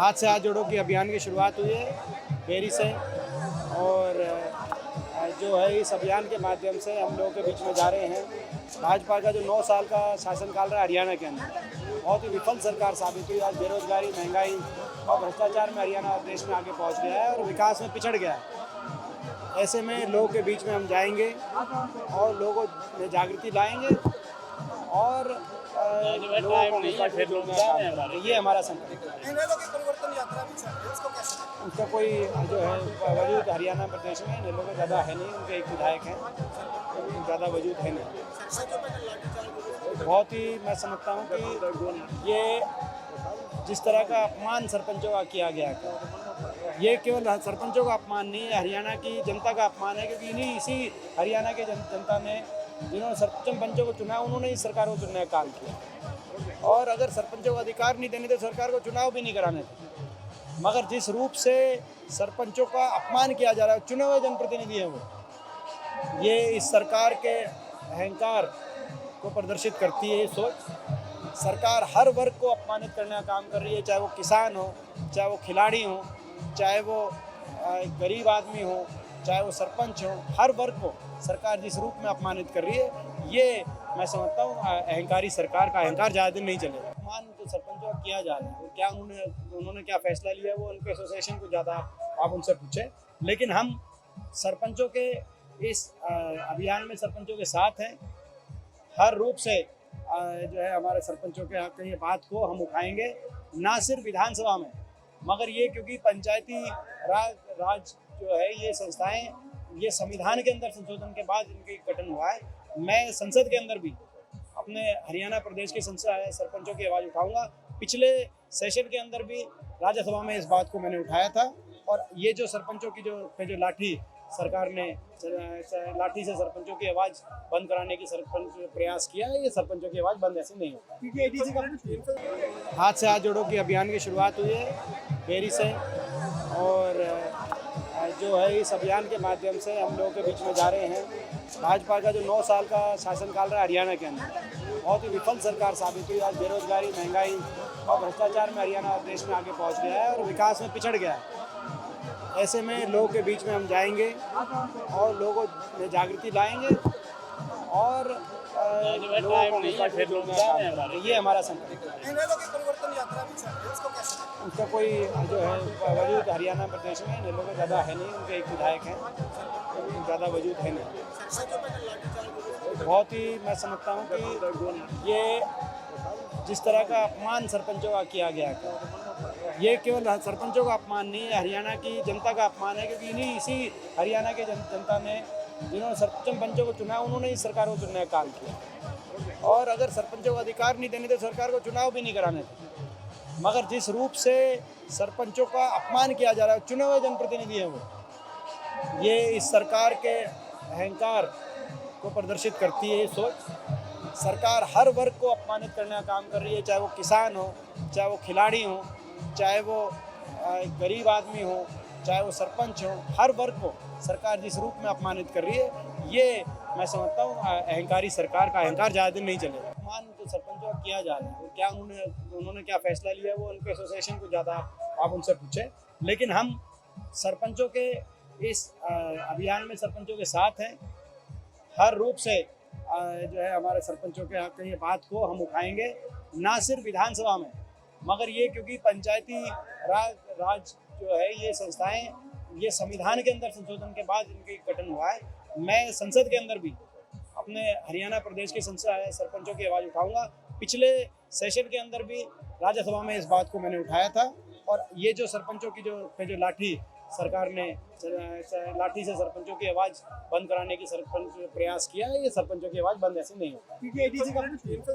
हाथ से हाथ जोड़ो की अभियान की शुरुआत हुई है बेरी से। और जो है इस अभियान के माध्यम से हम लोगों के बीच में जा रहे हैं। भाजपा का जो 9 साल का शासनकाल रहा हरियाणा के अंदर, बहुत ही विफल सरकार साबित हुई। आज बेरोजगारी, महंगाई और भ्रष्टाचार में हरियाणा देश में आगे पहुंच गया है और विकास में पिछड़ गया है। ऐसे में लोगों के बीच में हम जाएंगे और लोगों में जागृति लाएंगे और लोगों को ये हमारा संकल्प है। उसका कोई जो है वजूद हरियाणा प्रदेश में लोगों का ज़्यादा है नहीं, उनके एक विधायक हैं, ज़्यादा वजूद है नहीं। बहुत ही मैं समझता हूँ कि ये जिस तरह का अपमान सरपंचों का किया गया है, ये केवल सरपंचों का अपमान नहीं है, हरियाणा की जनता का अपमान है। क्योंकि इसी हरियाणा की जनता ने, जिन्होंने सरपंचों को चुना, उन्होंने इस सरकार को चुनने का काम किया। और अगर सरपंचों को अधिकार नहीं देने तो सरकार को चुनाव भी नहीं कराने थे। मगर जिस रूप से सरपंचों का अपमान किया जा रहा है, चुने हुए जनप्रतिनिधि हैं वो, ये इस सरकार के अहंकार को प्रदर्शित करती है। ये सोच सरकार हर वर्ग को अपमानित करने का काम कर रही है, चाहे वो किसान हो, चाहे वो खिलाड़ी हो, चाहे वो गरीब आदमी हो, चाहे वो सरपंच हो, हर वर्ग को सरकार जिस रूप में अपमानित कर रही है, ये मैं समझता हूँ अहंकारी सरकार का अहंकार ज़्यादा दिन नहीं चलेगा। अपमान तो सरपंचों का किया जा रहा है, क्या उन्होंने क्या फैसला लिया वो उनके एसोसिएशन को ज़्यादा आप उनसे पूछें। लेकिन हम सरपंचों के इस अभियान में सरपंचों के साथ हैं। हर रूप से जो है हमारे सरपंचों के हक की बात को हम उठाएंगे, ना सिर्फ विधानसभा में, मगर ये क्योंकि पंचायती राज जो है ये संस्थाएं, ये संविधान के अंदर संशोधन के बाद इनके गठन हुआ है। मैं संसद के अंदर भी अपने हरियाणा प्रदेश के सरपंचों की आवाज़ उठाऊंगा। पिछले सेशन के अंदर भी राज्यसभा में इस बात को मैंने उठाया था। और ये जो सरपंचों की जो लाठी सरकार ने, लाठी से सरपंचों की आवाज़ बंद कराने की सरपंच प्रयास किया है, ये सरपंचों की आवाज़ बंद ऐसे नहीं होगी। हाथ से हाथ जोड़ो की अभियान की शुरुआत हुई है बेरी से। और जो है इस अभियान के माध्यम से हम लोगों के बीच में जा रहे हैं। भाजपा का जो 9 साल का शासनकाल रहा हरियाणा के अंदर, बहुत ही विफल सरकार साबित हुई। आज बेरोजगारी, महंगाई और भ्रष्टाचार में हरियाणा देश में आगे पहुंच गया है और विकास में पिछड़ गया है। ऐसे में लोगों के बीच में हम जाएंगे और लोगों में जागृति लाएंगे और लोगों को ये हमारा संकल्प है। उसका कोई जो है वजूद हरियाणा प्रदेश में लोगों का ज़्यादा है नहीं, उनके एक विधायक हैं, ज़्यादा वजूद है नहीं। बहुत ही मैं समझता हूँ कि ये जिस तरह का अपमान सरपंचों का किया गया है, ये केवल सरपंचों का अपमान नहीं है, हरियाणा की जनता का अपमान है। क्योंकि इसी हरियाणा की जनता ने, जिन्होंने सरपंचों को चुना, उन्होंने इस सरकार को चुनने का काम किया। और अगर सरपंचों को अधिकार नहीं देने तो सरकार को चुनाव भी नहीं कराने थे। मगर जिस रूप से सरपंचों का अपमान किया जा रहा है, चुने हुए जनप्रतिनिधि हैं वो, ये इस सरकार के अहंकार को प्रदर्शित करती है। ये सोच सरकार हर वर्ग को अपमानित करने का काम कर रही है, चाहे वो किसान हो, चाहे वो खिलाड़ी हो, चाहे वो गरीब आदमी हो, चाहे वो सरपंच हो, हर वर्ग को सरकार जिस रूप में अपमानित कर रही है, ये मैं समझता हूँ अहंकारी सरकार का अहंकार ज़्यादा दिन नहीं चलेगा। अपमान तो सरपंचों का किया जा रहा है, क्या उन्होंने क्या फैसला लिया वो उनके एसोसिएशन को ज़्यादा आप उनसे पूछें। लेकिन हम सरपंचों के इस अभियान में सरपंचों के साथ हैं। हर रूप से जो है हमारे सरपंचों के हक की बात को हम उठाएंगे, ना सिर्फ विधानसभा में, मगर ये क्योंकि पंचायती राज जो है ये संस्थाएं, ये संविधान के अंदर संशोधन के बाद इनके गठन हुआ है। मैं संसद के अंदर भी अपने हरियाणा प्रदेश के सरपंचों की आवाज़ उठाऊंगा। पिछले सेशन के अंदर भी राज्यसभा में इस बात को मैंने उठाया था। और ये जो सरपंचों की जो लाठी सरकार ने, लाठी से सरपंचों की आवाज़ बंद कराने की प्रयास किया है, ये सरपंचों की आवाज़ बंद ऐसे नहीं होगी।